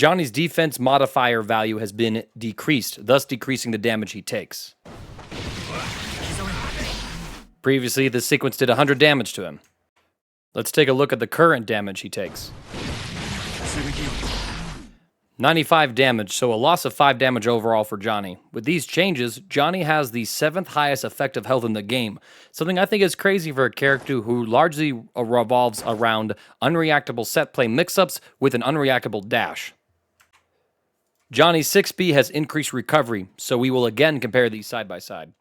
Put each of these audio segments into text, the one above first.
Johnny's defense modifier value has been decreased, thus decreasing the damage he takes. Previously, this sequence did 100 damage to him. Let's take a look at the current damage he takes. 95 damage, so a loss of 5 damage overall for Johnny. With these changes, Johnny has the 7th highest effective health in the game, something I think is crazy for a character who largely revolves around unreactable set play mix-ups with an unreactable dash. Johnny's 6B has increased recovery, so we will again compare these side by side.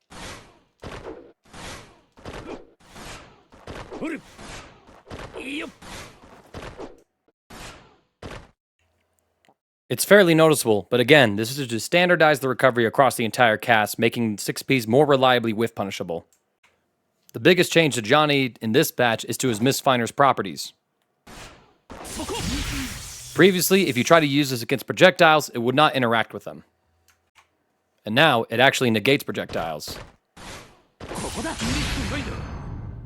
It's fairly noticeable, but again, this is to standardize the recovery across the entire cast, making 6Ps more reliably whiff punishable. The biggest change to Johnny in this patch is to his Modifier properties. Previously, if you try to use this against projectiles, it would not interact with them. And now, it actually negates projectiles.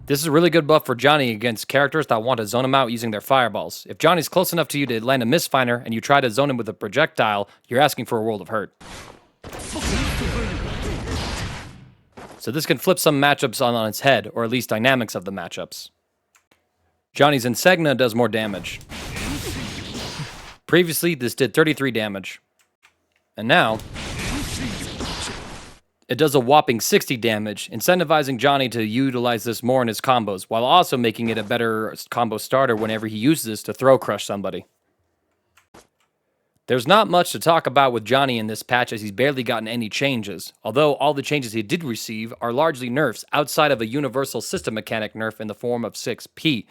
This is a really good buff for Johnny against characters that want to zone him out using their fireballs. If Johnny's close enough to you to land a misfire and you try to zone him with a projectile, you're asking for a world of hurt. So this can flip some matchups on its head, or at least dynamics of the matchups. Johnny's Ensenga does more damage. Previously, this did 33 damage. And now, it does a whopping 60 damage, incentivizing Johnny to utilize this more in his combos, while also making it a better combo starter whenever he uses this to throw crush somebody. There's not much to talk about with Johnny in this patch as he's barely gotten any changes, although all the changes he did receive are largely nerfs outside of a universal system mechanic nerf in the form of 6P.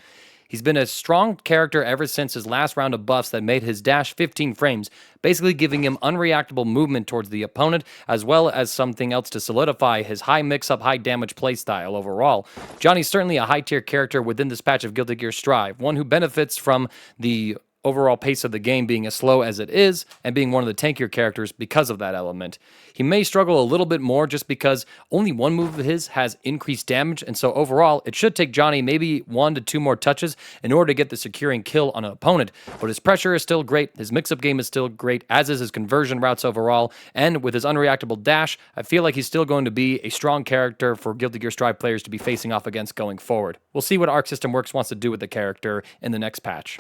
He's been a strong character ever since his last round of buffs that made his dash 15 frames, basically giving him unreactable movement towards the opponent, as well as something else to solidify his high mix-up, high damage playstyle overall. Johnny's certainly a high-tier character within this patch of Guilty Gear Strive, one who benefits from the overall pace of the game being as slow as it is, and being one of the tankier characters because of that element. He may struggle a little bit more just because only one move of his has increased damage, and so overall, it should take Johnny maybe 1 to 2 more touches in order to get the securing kill on an opponent, but his pressure is still great, his mix-up game is still great, as is his conversion routes overall, and with his unreactable dash, I feel like he's still going to be a strong character for Guilty Gear Strive players to be facing off against going forward. We'll see what Arc System Works wants to do with the character in the next patch.